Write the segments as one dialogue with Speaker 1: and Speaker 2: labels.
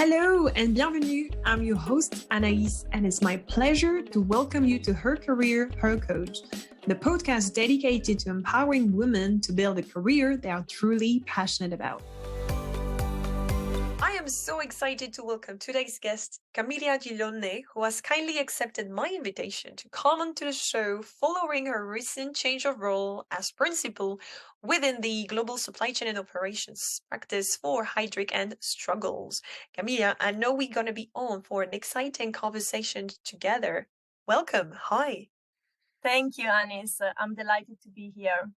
Speaker 1: Hello and bienvenue. I'm your host, Anaïs, and it's my pleasure to welcome you to Her Career, Her Coach, the podcast dedicated to empowering women to build a career they are truly passionate about. I am so excited to welcome today's guest, Camilla Gilone, who has kindly accepted my invitation to come onto the show following her recent change of role as principal within the Global Supply Chain and Operations practice for Heidrick and Struggles. Camilla, I know we're going to be on for an exciting conversation together. Welcome. Hi.
Speaker 2: Thank you, Anis. I'm delighted to be here.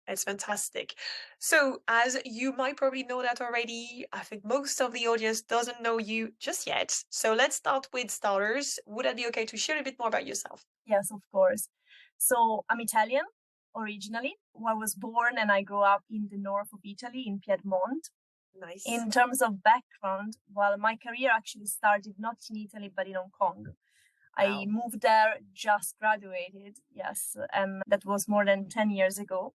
Speaker 1: It's fantastic. So, as you might probably know that already, I think most of the audience doesn't know you just yet. So let's start with starters. Would that be okay to share a bit more about yourself?
Speaker 2: Yes, of course. So I'm Italian originally. I was born and I grew up in the north of Italy, in Piedmont.
Speaker 1: Nice.
Speaker 2: In terms of background, well, my career actually started not in Italy, but in Hong Kong.
Speaker 1: Wow.
Speaker 2: I moved there, just graduated, yes, and that was more than 10 years ago.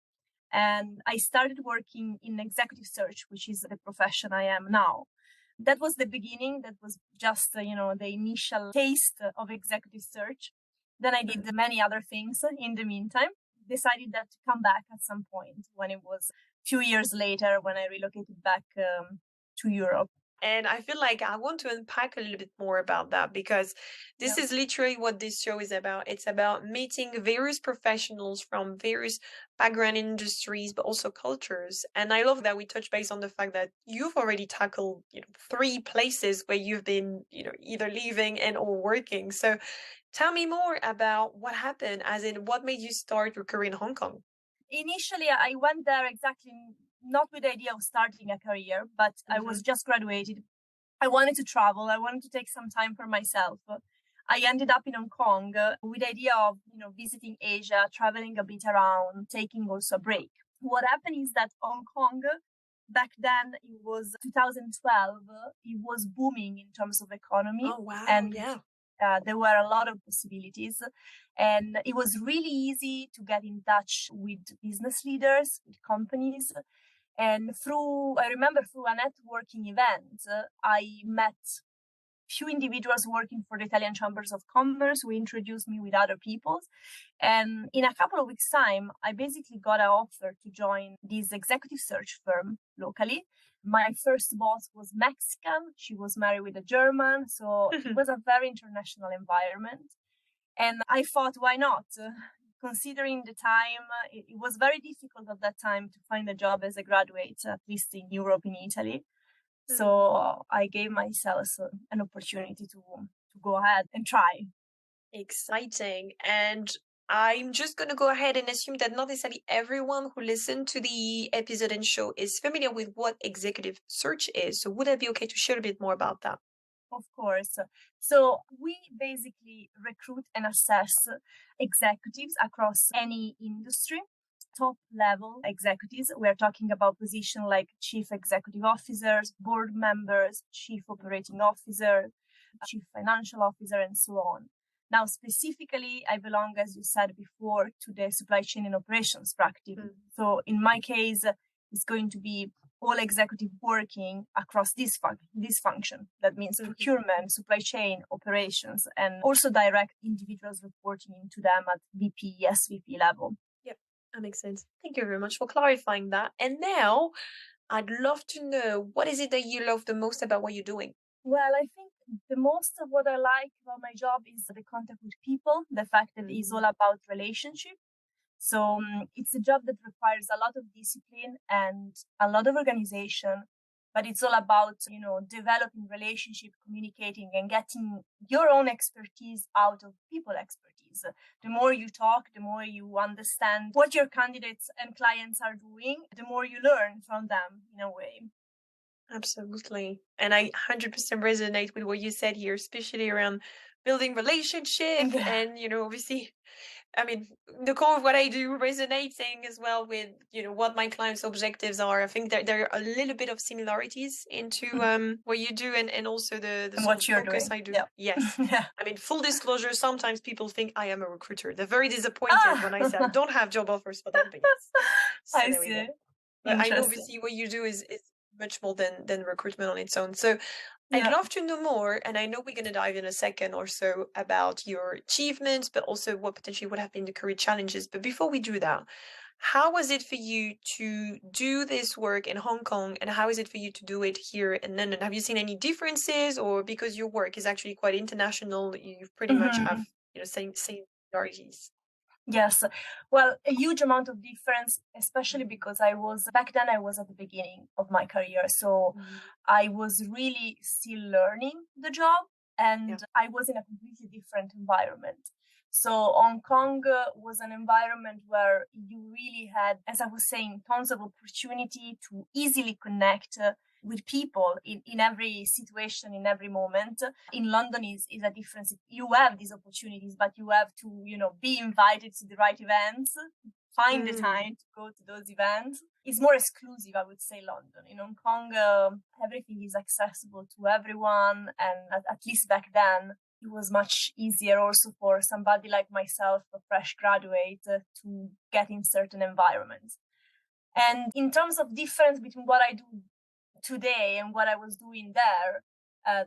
Speaker 2: And I started working in executive search, which is the profession I am now. That was the beginning. That was just, the initial taste of executive search. Then I did many other things in the meantime. Decided that to come back at some point when it was a few years later when I relocated back to Europe.
Speaker 1: And I feel like I want to unpack a little bit more about that because this is literally what this show is about. It's about meeting various professionals from various background industries, but also cultures. And I love that we touch base on the fact that you've already tackled, 3 places where you've been, either living and or working. So tell me more about what happened, as in what made you start your career in Hong Kong?
Speaker 2: Initially, I went there exactly not with the idea of starting a career, but I was just graduated. I wanted to travel. I wanted to take some time for myself. I ended up in Hong Kong with the idea of, visiting Asia, traveling a bit around, taking also a break. What happened is that Hong Kong, back then, it was 2012, it was booming in terms of economy.
Speaker 1: Oh, wow.
Speaker 2: And
Speaker 1: yeah.
Speaker 2: There were a lot of possibilities, and it was really easy to get in touch with business leaders, with companies. And I remember through a networking event, I met few individuals working for the Italian Chambers of Commerce who introduced me with other people. And in a couple of weeks' time, I basically got an offer to join this executive search firm locally. My first boss was Mexican. She was married with a German. So it was a very international environment. And I thought, why not? Considering the time, it was very difficult at that time to find a job as a graduate, at least in Europe, in Italy. So I gave myself an opportunity to go ahead and try.
Speaker 1: Exciting. And I'm just going to go ahead and assume that not necessarily everyone who listened to the episode and show is familiar with what executive search is. So would it be okay to share a bit more about that?
Speaker 2: Of course. So we basically recruit and assess executives across any industry. Top level executives. We're talking about positions like chief executive officers, board members, chief operating officer, chief financial officer, and so on. Now, specifically, I belong, as you said before, to the supply chain and operations practice. So in my case, it's going to be all executive working across this function. That means procurement, supply chain, operations, and also direct individuals reporting into them at VP, SVP level.
Speaker 1: That makes sense. Thank you very much for clarifying that. And now I'd love to know, what is it that you love the most about what you're doing?
Speaker 2: Well, I think the most of what I like about my job is the contact with people, the fact that it's all about relationship. So it's a job that requires a lot of discipline and a lot of organization, but it's all about, developing relationship, communicating, and getting your own expertise out of people expertise. The more you talk, the more you understand what your candidates and clients are doing, the more you learn from them in a way.
Speaker 1: Absolutely. And I 100% resonate with what you said here, especially around building relationship and, obviously, I mean, the core of what I do resonating as well with, what my clients' objectives are. I think that there are a little bit of similarities into what you do and also the
Speaker 2: what you're
Speaker 1: focus
Speaker 2: doing.
Speaker 1: I do.
Speaker 2: Yeah.
Speaker 1: Yes. I mean, full disclosure, sometimes people think I am a recruiter. They're very disappointed when I say I don't have job offers for them. But yes. So
Speaker 2: I see.
Speaker 1: But I know obviously what you do is much more than recruitment on its own. So I'd
Speaker 2: Yeah.
Speaker 1: love to know more, and I know we're going to dive in a second or so about your achievements, but also what potentially would have been the career challenges. But before we do that, how was it for you to do this work in Hong Kong, and how is it for you to do it here in London? Have you seen any differences, or because your work is actually quite international, you pretty much have,
Speaker 2: Mhm.
Speaker 1: same similarities?
Speaker 2: Yes. Well, a huge amount of difference, especially
Speaker 1: Mm,
Speaker 2: because I was back then, I was at the beginning of my career. So
Speaker 1: mm,
Speaker 2: I was really still learning the job
Speaker 1: yeah.
Speaker 2: and I was in a completely different environment. So Hong Kong was an environment where you really had, as I was saying, tons of opportunity to easily connect with people in every situation, in every moment. In London is a difference. You have these opportunities, but you have to, be invited to the right events, find the
Speaker 1: Mm,
Speaker 2: time to go to those events. It's more exclusive, I would say, London. In Hong Kong, everything is accessible to everyone. And at least back then, it was much easier also for somebody like myself, a fresh graduate, to get in certain environments. And in terms of difference between what I do today and what I was doing there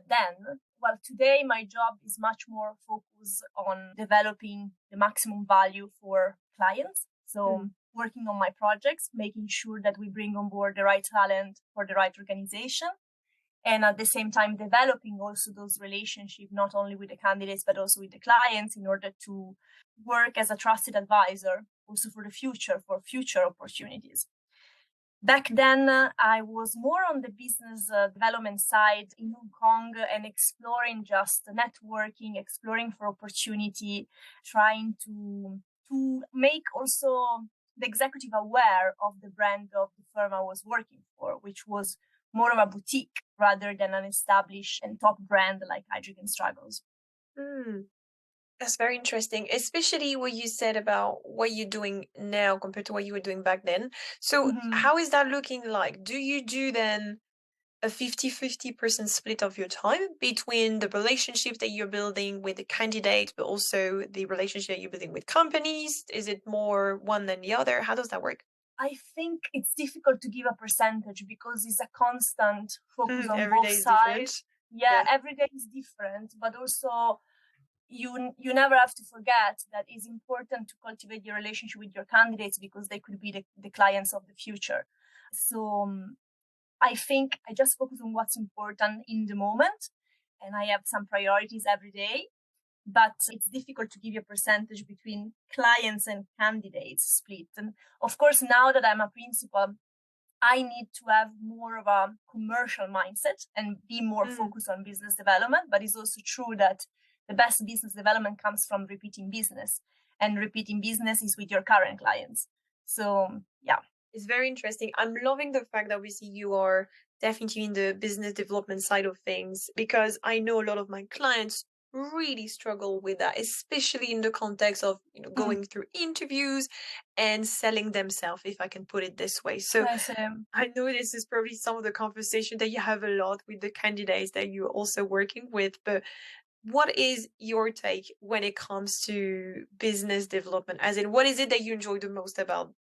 Speaker 2: then, well, today my job is much more focused on developing the maximum value for clients. So,
Speaker 1: mm,
Speaker 2: working on my projects, making sure that we bring on board the right talent for the right organization. And at the same time, developing also those relationships, not only with the candidates, but also with the clients in order to work as a trusted advisor also for the future, for future opportunities. Back then, I was more on the business development side in Hong Kong and exploring just networking, exploring for opportunity, trying to make also the executive aware of the brand of the firm I was working for, which was more of a boutique rather than an established and top brand like Hydrogen Struggles.
Speaker 1: mm. That's very interesting, especially what you said about what you're doing now compared to what you were doing back then. So,
Speaker 2: Mhm.
Speaker 1: how is that looking like? Do you do then a 50-50% split of your time between the relationship that you're building with the candidate, but also the relationship that you're building with companies? Is it more one than the other? How does that work?
Speaker 2: I think it's difficult to give a percentage because it's a constant focus on
Speaker 1: Every
Speaker 2: both
Speaker 1: day is different.
Speaker 2: sides. Yeah,
Speaker 1: Yeah.
Speaker 2: every day is different, but also you never have to forget that it's important to cultivate your relationship with your candidates because they could be the clients of the future. So I think I just focus on what's important in the moment, and I have some priorities every day, but it's difficult to give you a percentage between clients and candidates split. And of course, now that I'm a principal, I need to have more of a commercial mindset and be more
Speaker 1: Mm.
Speaker 2: focused on business development. But it's also true that the best business development comes from repeating business, and repeating business is with your current clients. So, yeah.
Speaker 1: It's very interesting. I'm loving the fact that obviously you are definitely in the business development side of things because I know a lot of my clients really struggle with that, especially in the context of
Speaker 2: Mm.
Speaker 1: going through interviews and selling themselves, if I can put it this way. So
Speaker 2: Yes,
Speaker 1: I know this is probably some of the conversation that you have a lot with the candidates that you're also working with, but what is your take when it comes to business development? As in, what is it that you enjoy the most about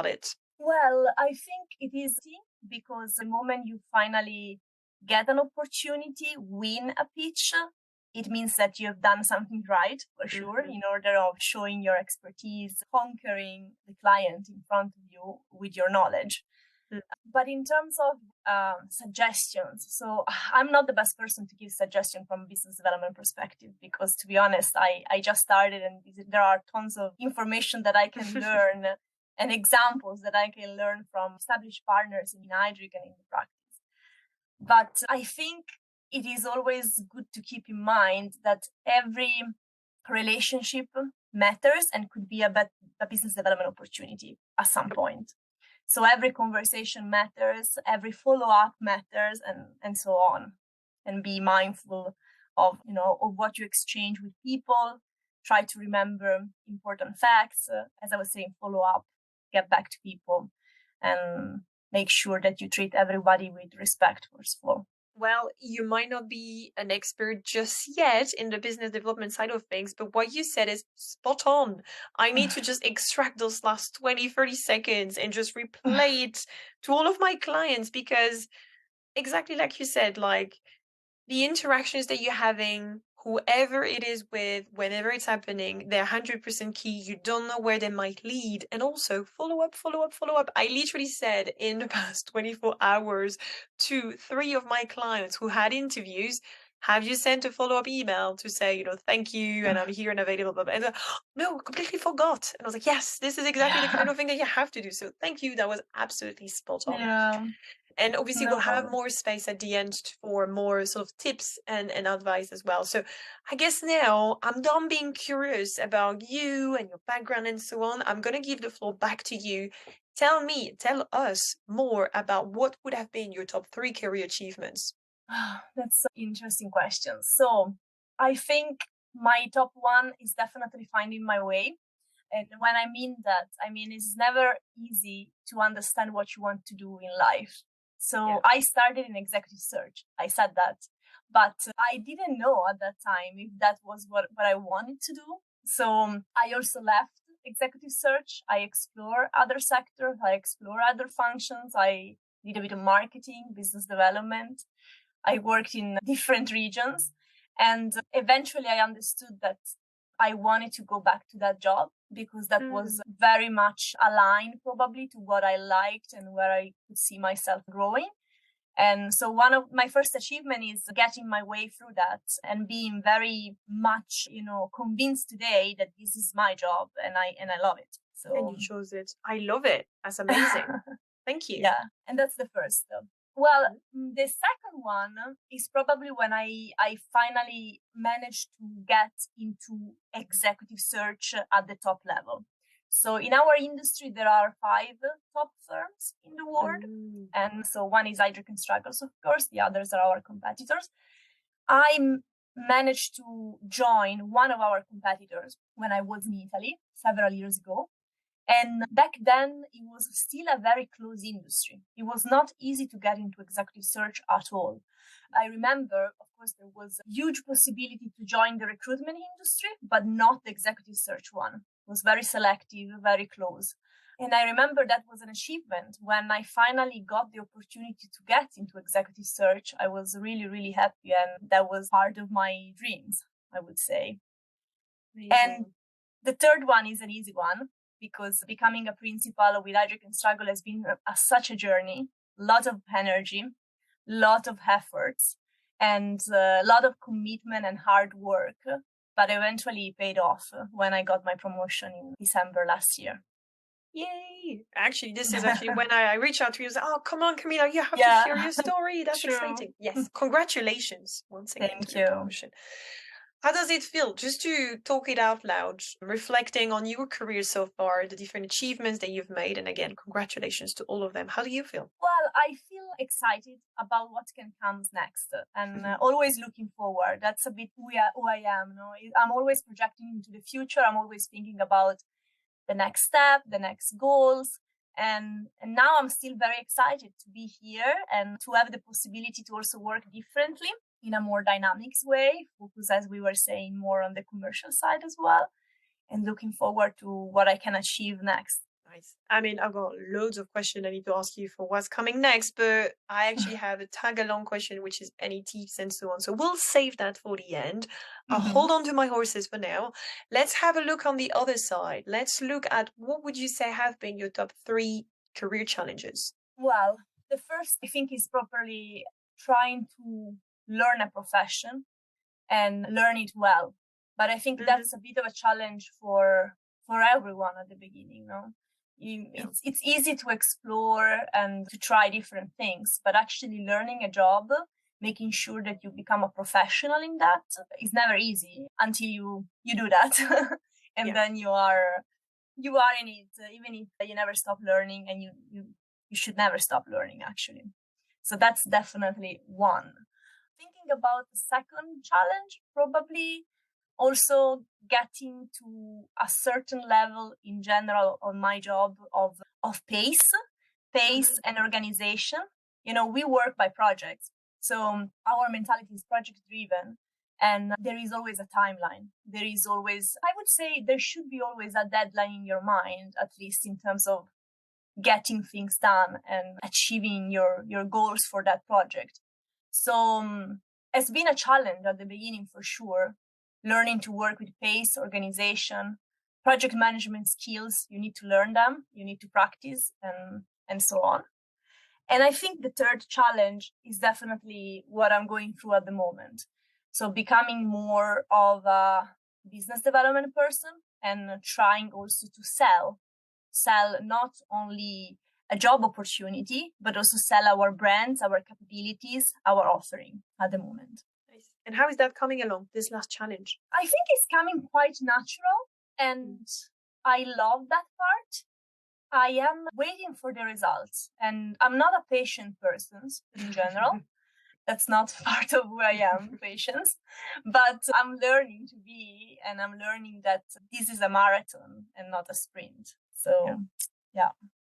Speaker 1: it?
Speaker 2: well, I think it is because the moment you finally get an opportunity, win a pitch, it means that you have done something right for sure
Speaker 1: Mhm.
Speaker 2: in order of showing your expertise, conquering the client in front of you with your knowledge.
Speaker 1: Mm.
Speaker 2: But in terms of suggestions, so I'm not the best person to give suggestion from a business development perspective because, to be honest, I just started and there are tons of information that I can learn and examples that I can learn from established partners in Hydric and in the practice. But I think it is always good to keep in mind that every relationship matters and could be a business development opportunity at some point. So every conversation matters, every follow-up matters, and so on. And be mindful of of what you exchange with people. Try to remember important facts. As I was saying, follow up, get back to people, and make sure that you treat everybody with respect, first of all.
Speaker 1: Well, you might not be an expert just yet in the business development side of things, but what you said is spot on. I need to just extract those last 20-30 seconds and just replay it to all of my clients because exactly like you said, like the interactions that you're having, whoever it is with, whenever it's happening, they're 100% key. You don't know where they might lead. And also follow up, follow up, follow up. I literally said in the past 24 hours to 3 of my clients who had interviews, have you sent a follow-up email to say, thank you and I'm here and available? Blah, blah. And no, completely forgot. And I was like, yes, this is exactly the kind
Speaker 2: Yeah.
Speaker 1: of thing that you have to do. So thank you. That was absolutely spot on.
Speaker 2: Yeah.
Speaker 1: And obviously,
Speaker 2: No
Speaker 1: we'll have
Speaker 2: problem.
Speaker 1: more space at the end for more sort of tips and advice as well. So I guess now I'm done being curious about you and your background and so on. I'm going to give the floor back to you. Tell us more about what would have been your top 3 career achievements.
Speaker 2: That's an interesting question. So I think my top one is definitely finding my way. And when I mean that, I mean it's never easy to understand what you want to do in life.
Speaker 1: Yeah.
Speaker 2: So I started in executive search. I said that. But I didn't know at that time if that was what I wanted to do. So I also left executive search. I explore other sectors. I explore other functions. I did a bit of marketing, business development. I worked in different regions. And eventually I understood that I wanted to go back to that job because that was very much aligned probably to what I liked and where I could see myself growing. And so one of my first achievement is getting my way through that and being very much, convinced today that this is my job and I love it.
Speaker 1: And you
Speaker 2: So
Speaker 1: chose it. I love it. That's amazing. Thank you.
Speaker 2: yeah, and that's the first. Well,
Speaker 1: Mhm.
Speaker 2: the second one is probably when I finally managed to get into executive search at the top level. So in our industry, there are 5 top firms in the world. And so one is Heidrick& Struggles, of course. The others are our competitors. I managed to join one of our competitors when I was in Italy several years ago. And back then, it was still a very close industry. It was not easy to get into executive search at all. I remember, of course, there was a huge possibility to join the recruitment industry, but not the executive search one. It was very selective, very close. And I remember that was an achievement. When I finally got the opportunity to get into executive search, I was really, really happy. And that was part of my dreams, I would say.
Speaker 1: Amazing.
Speaker 2: And the third one is an easy one because becoming a principal with Heidrick & Struggle has been such a journey, lot of energy, lot of efforts, and a lot of commitment and hard work, but eventually paid off when I got my promotion in December last year.
Speaker 1: Yay! Actually, this is actually when I reach out to you and say, oh, come on, Camilla, you have to
Speaker 2: Yeah,
Speaker 1: share your story. That's
Speaker 2: true.
Speaker 1: exciting. Yes, congratulations once again
Speaker 2: Thank
Speaker 1: to your
Speaker 2: you.
Speaker 1: promotion. How does it feel? Just to talk it out loud, reflecting on your career so far, the different achievements that you've made, and again, congratulations to all of them. How do you feel?
Speaker 2: Well, I feel excited about what can come next and always looking forward. That's a bit who I am. I'm always projecting into the future. I'm always thinking about the next step, the next goals. And now I'm still very excited to be here and to have the possibility to also work differently in a more dynamic way, focus, as we were saying, more on the commercial side as well, and looking forward to what I can achieve next.
Speaker 1: Nice. I mean, I've got loads of questions I need to ask you for what's coming next, but I actually have a tag along question, which is any tips and so on. So we'll save that for the end. I'll hold on to my horses for now. Let's have a look on the other side. Let's look at what would you say have been your top 3 career challenges?
Speaker 2: Well, the first, I think, is properly trying to learn a profession and learn it well. But I think that's a bit of a challenge for everyone at the beginning. It's easy to explore and to try different things, but actually learning a job, making sure that you become a professional in that is never easy until you do that, and then you are in it, even if you never stop learning, and you should never stop learning actually. So that's definitely one. Thinking about the second challenge, probably also getting to a certain level in general on my job of pace and organization. We work by projects. So our mentality is project driven. And there is always a timeline. There is always, I would say, there should be always a deadline in your mind, at least in terms of getting things done and achieving your goals for that project. So has been a challenge at the beginning for sure. Learning to work with pace, organization, project management skills, you need to learn them, you need to practice, and so on. And I think the third challenge is definitely what I'm going through at the moment. So becoming more of a business development person and trying also to sell not only a job opportunity, but also sell our brands, our capabilities, our offering at the moment.
Speaker 1: Nice. And how is that coming along, this last challenge?
Speaker 2: I think it's coming quite natural, and I love that part. I am waiting for the results, and I'm not a patient person in general. That's not part of who I am, patience. But I'm learning to be, and I'm learning that this is a marathon and not a sprint. So, yeah.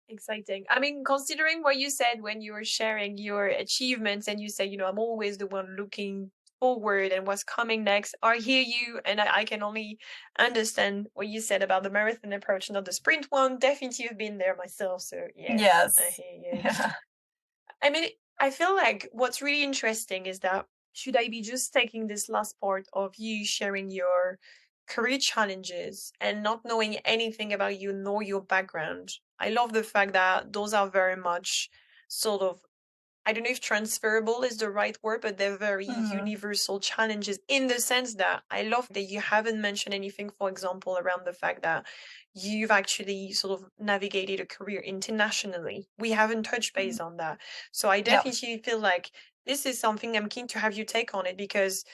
Speaker 1: Exciting. I mean, considering what you said when you were sharing your achievements and you say, I'm always the one looking forward and what's coming next, I hear you, and I can only understand what you said about the marathon approach, not the sprint one. Definitely have been there myself, so yes. I hear you.
Speaker 2: Yeah.
Speaker 1: I mean, I feel like what's really interesting is that should I be just taking this last part of you sharing your career challenges and not knowing anything about you nor your background? I love the fact that those are very much sort of, I don't know if transferable is the right word, but they're very universal challenges in the sense that I love that you haven't mentioned anything, for example, around the fact that you've actually sort of navigated a career internationally. We haven't touched base on that. So I definitely feel like this is something I'm keen to have you take on it, because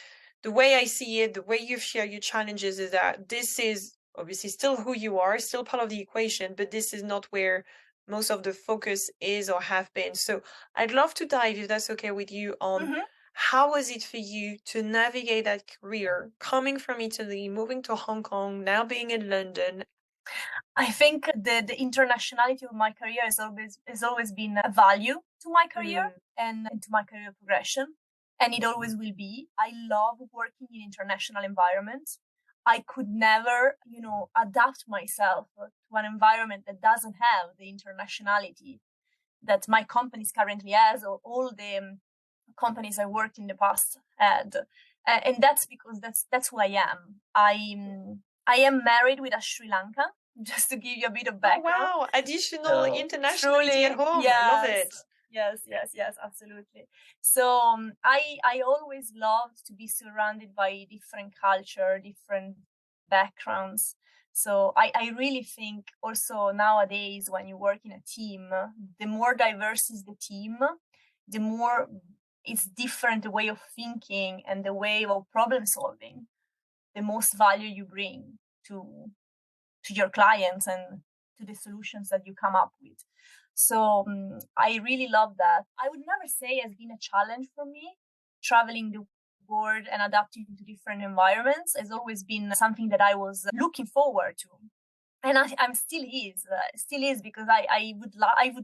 Speaker 1: the way I see it, the way you've shared your challenges is that this is obviously still who you are, still part of the equation, but this is not where most of the focus is or have been. So I'd love to dive, if that's okay with you, on how was it for you to navigate that career, coming from Italy, moving to Hong Kong, now being in London?
Speaker 2: I think the internationality of my career has always been a value to my career and to my career progression, and it always will be. I love working in international environments. I could never, adapt myself to an environment that doesn't have the internationality that my companies currently has, or all the companies I worked in the past had. And that's because that's who I am. I am married with a Sri Lankan, just to give you a bit of background.
Speaker 1: Oh, wow, additional internationality at home.
Speaker 2: Yes,
Speaker 1: I love it.
Speaker 2: Yes, absolutely. So I always loved to be surrounded by different culture, different backgrounds. So I really think also nowadays when you work in a team, the more diverse is the team, the more it's different the way of thinking and the way of problem solving, the most value you bring to your clients and to the solutions that you come up with. So I really love that. I would never say it has been a challenge for me. Traveling the world and adapting to different environments has always been something that I was looking forward to. And I'm still is because I would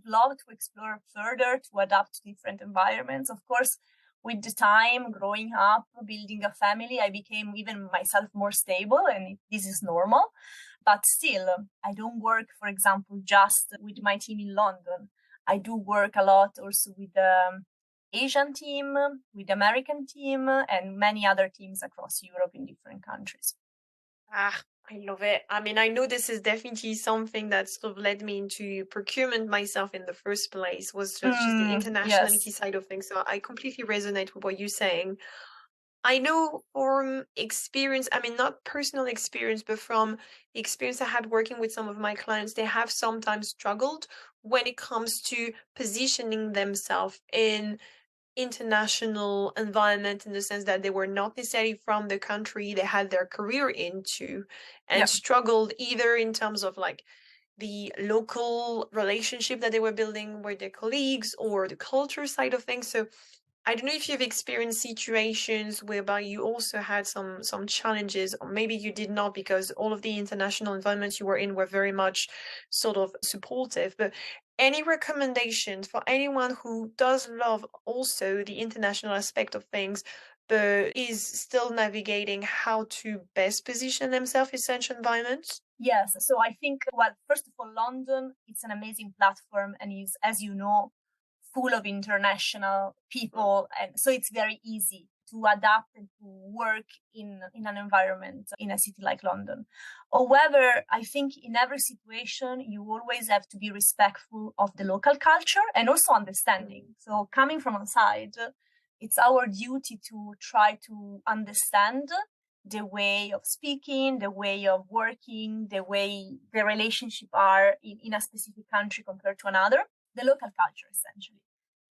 Speaker 2: love to explore further, to adapt to different environments. Of course, with the time, growing up, building a family, I became even myself more stable, and this is normal. But still, I don't work, for example, just with my team in London. I do work a lot also with the Asian team, with the American team, and many other teams across Europe in different countries.
Speaker 1: I love it. I mean, I know this is definitely something that sort of led me into procurement myself in the first place, was just the internationality side of things. So I completely resonate with what you're saying. I know from experience, I mean, not personal experience, but from experience I had working with some of my clients, they have sometimes struggled when it comes to positioning themselves in international environment, in the sense that they were not necessarily from the country they had their career into, and struggled either in terms of like the local relationship that they were building with their colleagues or the culture side of things. So I don't know if you've experienced situations whereby you also had some challenges, or maybe you did not, because all of the international environments you were in were very much sort of supportive. But any recommendations for anyone who does love also the international aspect of things, but is still navigating how to best position themselves in such environments?
Speaker 2: Yes. So I think, well, first of all, London, it's an amazing platform and is, as you know, full of international people. And so it's very easy to adapt and to work in an environment in a city like London. However, I think in every situation, you always have to be respectful of the local culture and also understanding. So coming from outside, it's our duty to try to understand the way of speaking, the way of working, the way the relationship are in a specific country compared to another, the local culture essentially.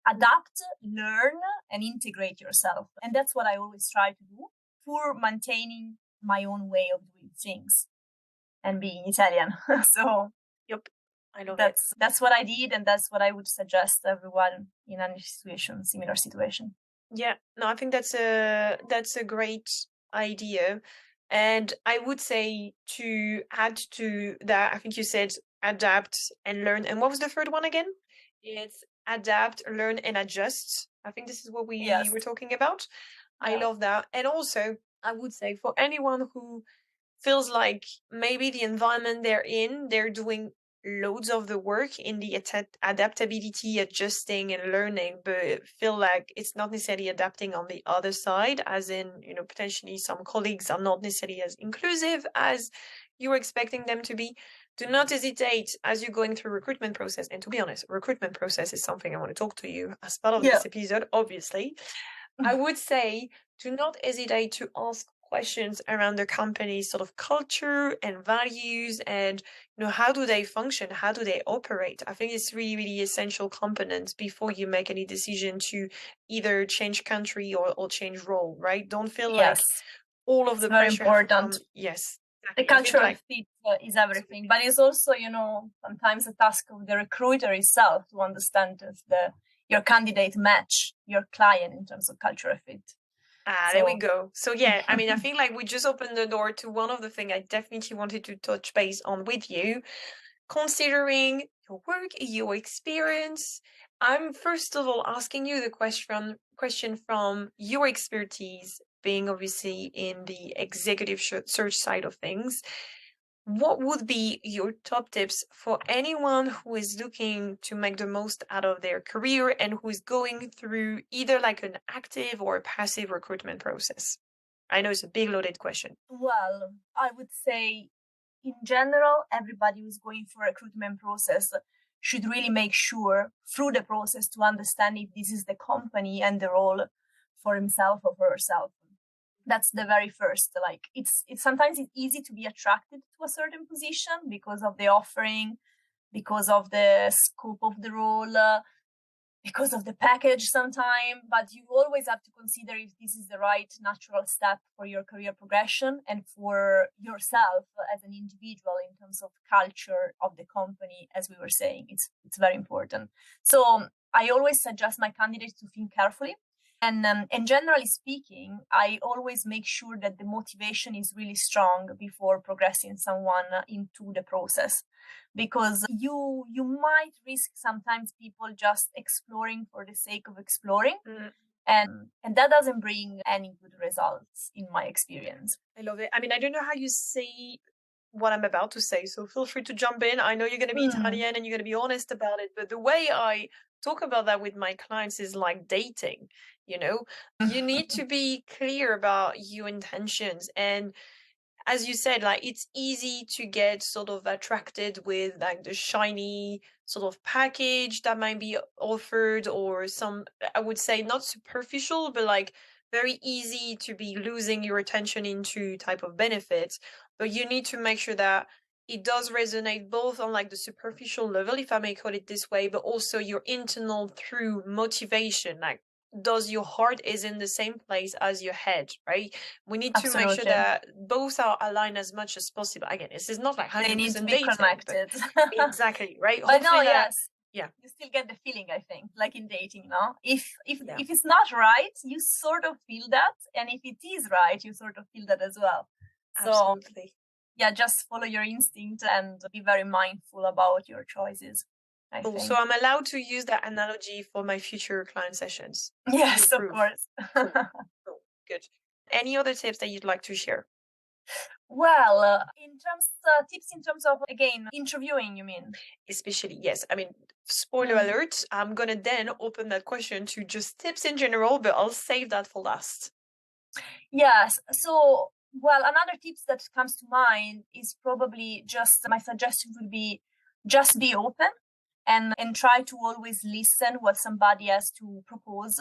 Speaker 2: Adapt, learn, and integrate yourself. And that's what I always try to do for maintaining my own way of doing things and being Italian. So
Speaker 1: Yep. I love it.
Speaker 2: that's what I did, and that's what I would suggest everyone in any situation, similar situation.
Speaker 1: Yeah, no, I think that's a great idea. And I would say to add to that, I think you said adapt and learn. And what was the third one again? It's adapt, learn, and adjust. I think this is what we
Speaker 2: Yes.
Speaker 1: were talking about. I
Speaker 2: Yeah.
Speaker 1: love that. And also, I would say for anyone who feels like maybe the environment they're in, they're doing loads of the work in the adaptability, adjusting, and learning, but feel like it's not necessarily adapting on the other side, as in, potentially some colleagues are not necessarily as inclusive as you were expecting them to be. Do not hesitate as you're going through recruitment process. And to be honest, recruitment process is something I want to talk to you as part of this episode, obviously. I would say do not hesitate to ask questions around the company's sort of culture and values and how do they function, how do they operate. I think it's really, really essential components before you make any decision to either change country or change role, right? Don't feel like all of the pressure have to come. Yes,
Speaker 2: the cultural fit is everything, but it's also, sometimes the task of the recruiter itself to understand if your candidate match your client in terms of cultural fit.
Speaker 1: There we go. So yeah, I mean, I think like we just opened the door to one of the things I definitely wanted to touch base on with you. Considering your work, your experience, I'm first of all asking you the question from your expertise, being obviously in the executive search side of things. What would be your top tips for anyone who is looking to make the most out of their career and who is going through either like an active or a passive recruitment process? I know it's a big loaded question.
Speaker 2: Well, I would say in general, everybody who's going through a recruitment process should really make sure through the process to understand if this is the company and the role for himself or for herself. That's the very first. Like it's sometimes it's easy to be attracted to a certain position because of the offering, because of the scope of the role, because of the package sometimes, but you always have to consider if this is the right natural step for your career progression and for yourself as an individual in terms of culture of the company. As we were saying, it's very important. So I always suggest my candidates to think carefully. And generally speaking, I always make sure that the motivation is really strong before progressing someone into the process, because you might risk sometimes people just exploring for the sake of exploring. And that doesn't bring any good results in my experience.
Speaker 1: I love it. I mean, I don't know how you say what I'm about to say, so feel free to jump in. I know you're going to be Italian and you're going to be honest about it, but the way I talk about that with my clients is like dating. You need to be clear about your intentions. And as you said, like it's easy to get sort of attracted with like the shiny sort of package that might be offered, or some, I would say, not superficial, but like very easy to be losing your attention into type of benefits. But you need to make sure that it does resonate both on like the superficial level, if I may call it this way, but also your internal through motivation. Like, does your heart is in the same place as your head, right? We need to make sure that both are aligned as much as possible. Again, this is not like 100%
Speaker 2: they need to be
Speaker 1: dating,
Speaker 2: connected.
Speaker 1: Exactly, right?
Speaker 2: But
Speaker 1: hopefully
Speaker 2: no, yes.
Speaker 1: Yeah.
Speaker 2: You still get the feeling, I think, like in dating, no? If it's not right, you sort of feel that. And if it is right, you sort of feel that as well.
Speaker 1: Absolutely.
Speaker 2: So yeah, just follow your instinct and be very mindful about your choices. I think.
Speaker 1: So I'm allowed to use that analogy for my future client sessions.
Speaker 2: Yes, of course.
Speaker 1: Cool. Good. Any other tips that you'd like to share?
Speaker 2: Well, in terms of tips in terms of, again, interviewing, you mean?
Speaker 1: Especially, yes. I mean, spoiler alert, I'm going to then open that question to just tips in general, but I'll save that for last.
Speaker 2: Yes. So, well, another tips that comes to mind is probably just my suggestion would be just be open and try to always listen what somebody has to propose.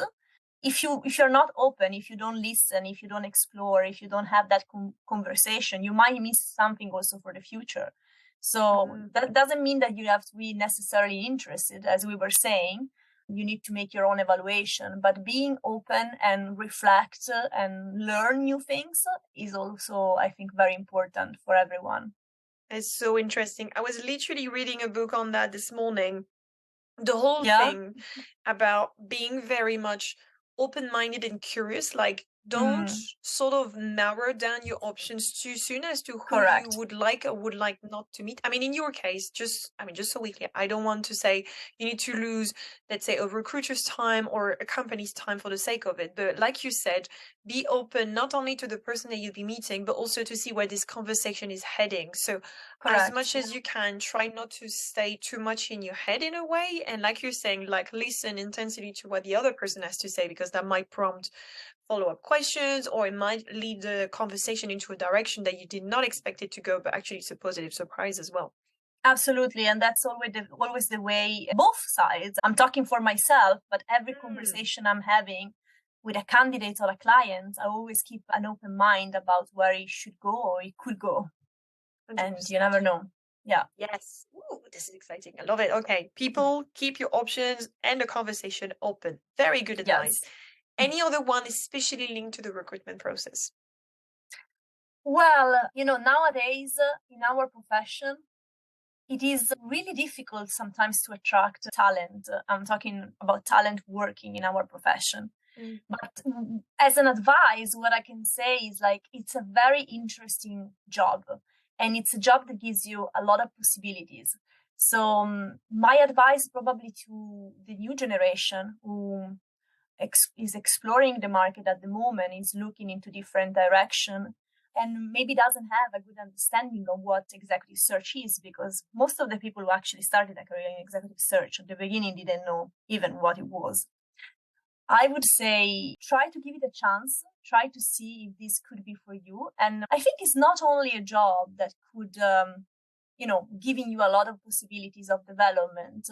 Speaker 2: If you're not open, if you don't listen, if you don't explore, if you don't have that conversation, you might miss something also for the future. So
Speaker 1: Mm.
Speaker 2: that doesn't mean that you have to be necessarily interested, as we were saying. You need to make your own evaluation, but being open and reflect and learn new things is also, I think, very important for everyone.
Speaker 1: It's so interesting. I was literally reading a book on that this morning. The whole
Speaker 2: Yeah.
Speaker 1: thing about being very much open-minded and curious, like don't
Speaker 2: Mm,
Speaker 1: sort of narrow down your options too soon as to who you
Speaker 2: correct.
Speaker 1: would like or would like not to meet. I mean, in your case, just so we clear, I don't want to say you need to lose, let's say, a recruiter's time or a company's time for the sake of it, but like you said, be open not only to the person that you'll be meeting but also to see where this conversation is heading. So as
Speaker 2: Correct.
Speaker 1: much as you can, try not to stay too much in your head in a way, and like you're saying, like listen intensely to what the other person has to say, because that might prompt follow-up questions, or it might lead the conversation into a direction that you did not expect it to go, but actually it's a positive surprise as well.
Speaker 2: Absolutely, and that's always the way both sides. I'm talking for myself, but every
Speaker 1: Mm,
Speaker 2: conversation I'm having with a candidate or a client, I always keep an open mind about where it should go or it could go, and you
Speaker 1: 100%.
Speaker 2: never know. Yeah.
Speaker 1: Yes. Ooh, this is exciting. I love it. Okay, people, keep your options and the conversation open. Very good advice.
Speaker 2: Yes.
Speaker 1: Any other one especially linked to the recruitment process?
Speaker 2: Well, nowadays in our profession, it is really difficult sometimes to attract talent. I'm talking about talent working in our profession.
Speaker 1: Mm.
Speaker 2: But as an advice, what I can say is like it's a very interesting job, and it's a job that gives you a lot of possibilities. So my advice probably to the new generation who is exploring the market at the moment, is looking into different direction, and maybe doesn't have a good understanding of what executive search is, because most of the people who actually started a career in executive search at the beginning didn't know even what it was. I would say try to give it a chance, try to see if this could be for you. And I think it's not only a job that could, giving you a lot of possibilities of development,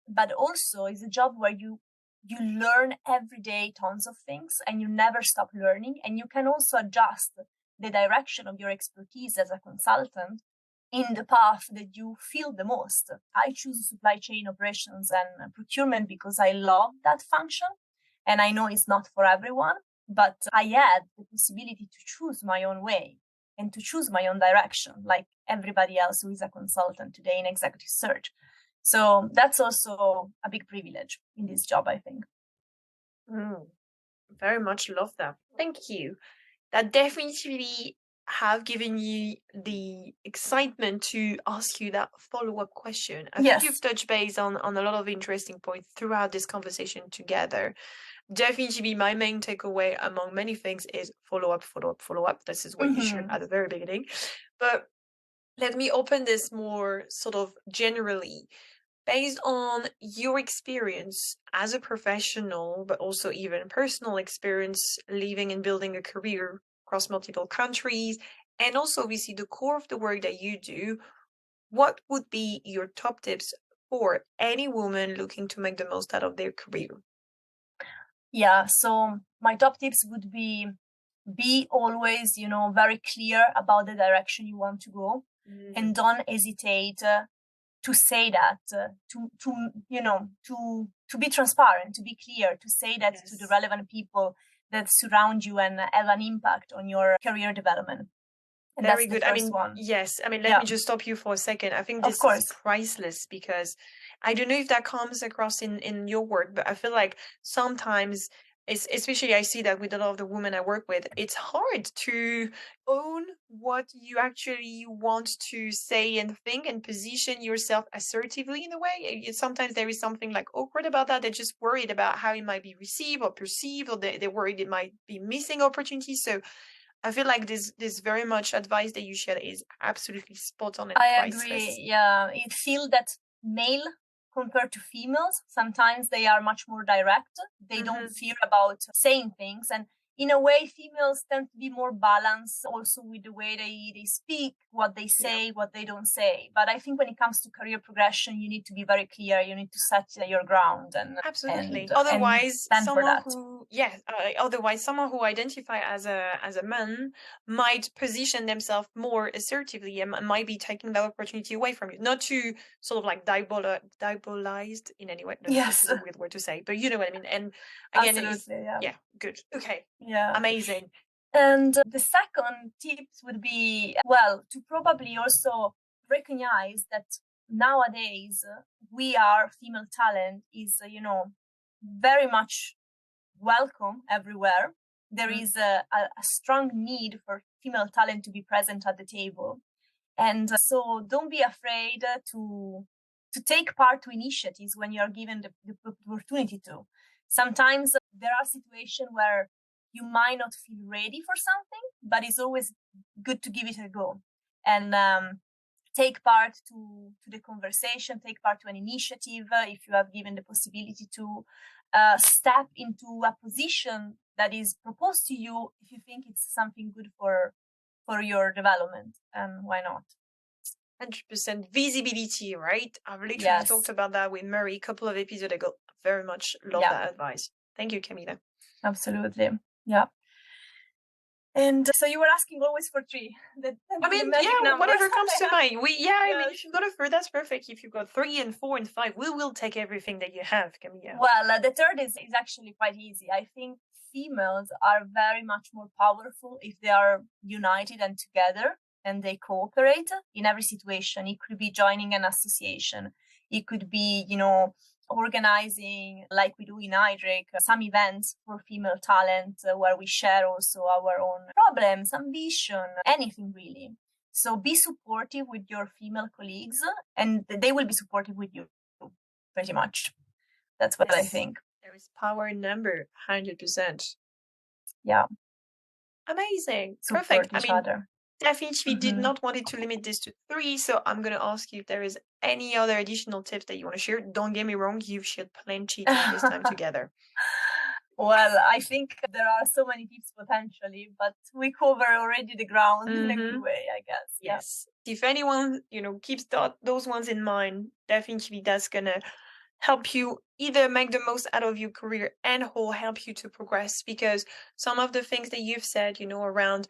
Speaker 2: but also is a job where you learn every day tons of things and you never stop learning. And you can also adjust the direction of your expertise as a consultant in the path that you feel the most. I choose supply chain operations and procurement because I love that function. And I know it's not for everyone, but I had the possibility to choose my own way and to choose my own direction, like everybody else who is a consultant today in executive search. So that's also a big privilege in this job, I think.
Speaker 1: Mm, very much love that. Thank you. That definitely have given you the excitement to ask you that follow-up question. I think you've
Speaker 2: Yes.
Speaker 1: touched base on a lot of interesting points throughout this conversation together. Definitely my main takeaway among many things is follow up, follow up, follow up. This is what you shared
Speaker 2: Mm-hmm.
Speaker 1: at the very beginning. But let me open this more sort of generally. Based on your experience as a professional, but also even personal experience living and building a career across multiple countries, and also obviously the core of the work that you do, what would be your top tips for any woman looking to make the most out of their career?
Speaker 2: Yeah. So my top tips would be always, very clear about the direction you want to go,
Speaker 1: Mm,
Speaker 2: and don't hesitate to say that, to be transparent, to be clear, to say that to the
Speaker 1: yes.
Speaker 2: relevant people that surround you and have an impact on your career development. And that's
Speaker 1: Very
Speaker 2: the
Speaker 1: good. I
Speaker 2: first
Speaker 1: mean,
Speaker 2: one.
Speaker 1: yes. I mean, let
Speaker 2: Yeah,
Speaker 1: me just stop you for a second. I think
Speaker 2: of
Speaker 1: this is
Speaker 2: course.
Speaker 1: priceless because I don't know if that comes across in your work, but I feel like sometimes, especially I see that with a lot of the women I work with, it's hard to own what you actually want to say and think and position yourself assertively in a way. Sometimes there is something like awkward about that. They're just worried about how it might be received or perceived, or they're worried it might be missing opportunities. So I feel like this very much advice that you shared is absolutely spot on and
Speaker 2: I
Speaker 1: priceless.
Speaker 2: agree. Yeah, it feels that male compared to females, sometimes they are much more direct. They don't
Speaker 1: Mm-hmm.
Speaker 2: fear about saying things, and in a way, females tend to be more balanced also with the way they speak, what they say, what they don't say. But I think when it comes to career progression, you need to be very clear. You need to set your ground
Speaker 1: Absolutely.
Speaker 2: and
Speaker 1: Otherwise,
Speaker 2: stand for that.
Speaker 1: otherwise someone who identify as a man might position themselves more assertively and might be taking that opportunity away from you. Not to sort of like diabolized in any way. No, this
Speaker 2: Yes,
Speaker 1: is a weird word to say, but you know what I mean. And again,
Speaker 2: absolutely.
Speaker 1: yeah, good. Okay.
Speaker 2: Yeah.
Speaker 1: Amazing.
Speaker 2: And the second tips would be, well, to probably also recognize that nowadays we are female talent is, very much welcome everywhere. There is a strong need for female talent to be present at the table. And so don't be afraid to take part to initiatives when you are given the opportunity to. Sometimes there are situations where you might not feel ready for something, but it's always good to give it a go and take part to the conversation, take part to an initiative if you have given the possibility to step into a position that is proposed to you if you think it's something good for your development, and why not?
Speaker 1: 100% visibility, right? I've literally talked about that with Murray a couple of episodes ago. Very much love that advice. Thank you, Camilla.
Speaker 2: Absolutely. Yeah. And so you were asking always for 3.
Speaker 1: Whatever comes to mind. If you got a 3, that's perfect. If you got 3 and 4 and 5, we will take everything that you have, Camilla.
Speaker 2: Well, the third is actually quite easy. I think females are very much more powerful if they are united and together and they cooperate in every situation. It could be joining an association. It could be, organizing, like we do in IDRIC, some events for female talent where we share also our own problems, ambition, anything really. So be supportive with your female colleagues and they will be supportive with you pretty much. That's what I think.
Speaker 1: There is power in number, 100%.
Speaker 2: Yeah.
Speaker 1: Amazing.
Speaker 2: Support
Speaker 1: Perfect.
Speaker 2: each other.
Speaker 1: Definitely did not want it to limit this to 3, so I'm going to ask you if there is any other additional tips that you want to share. Don't get me wrong, you've shared plenty during this time together.
Speaker 2: Well, I think there are so many tips potentially, but we cover already the ground in a good way, I guess.
Speaker 1: Yes. Yeah. If anyone, keeps those ones in mind, definitely that's going to help you either make the most out of your career and/or help you to progress, because some of the things that you've said, around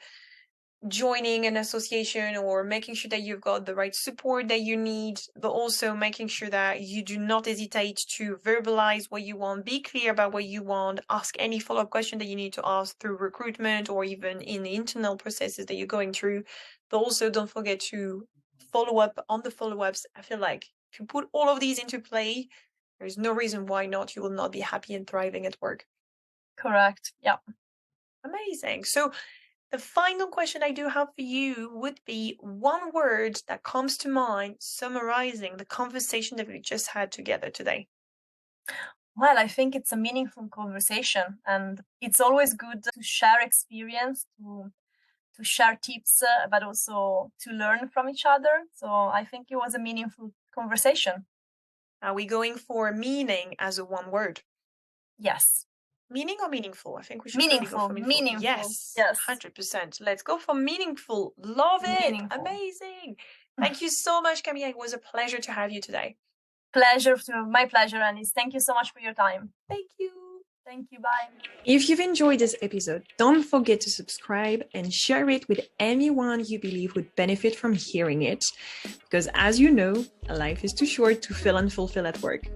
Speaker 1: joining an association or making sure that you've got the right support that you need, but also making sure that you do not hesitate to verbalize what you want, be clear about what you want, ask any follow-up question that you need to ask through recruitment or even in the internal processes that you're going through. But also don't forget to follow up on the follow-ups. I feel like if you put all of these into play, there's no reason why not you will not be happy and thriving at work.
Speaker 2: Correct. Yeah.
Speaker 1: Amazing. So the final question I do have for you would be one word that comes to mind summarizing the conversation that we just had together today.
Speaker 2: Well, I think it's a meaningful conversation, and it's always good to share experience, to share tips, but also to learn from each other. So I think it was a meaningful conversation.
Speaker 1: Are we going for meaning as a one word?
Speaker 2: Yes.
Speaker 1: Meaning or meaningful? I think we should
Speaker 2: meaningful.
Speaker 1: Go for meaningful. Yes. 100%. Let's go for meaningful. Love it. Meaningful. Amazing. Thank you so much, Camilla. It was a pleasure to have you today.
Speaker 2: My pleasure, Anis. Thank you so much for your time.
Speaker 1: Thank you.
Speaker 2: Thank you. Bye.
Speaker 1: If you've enjoyed this episode, don't forget to subscribe and share it with anyone you believe would benefit from hearing it. Because as you know, life is too short to feel unfulfilled at work.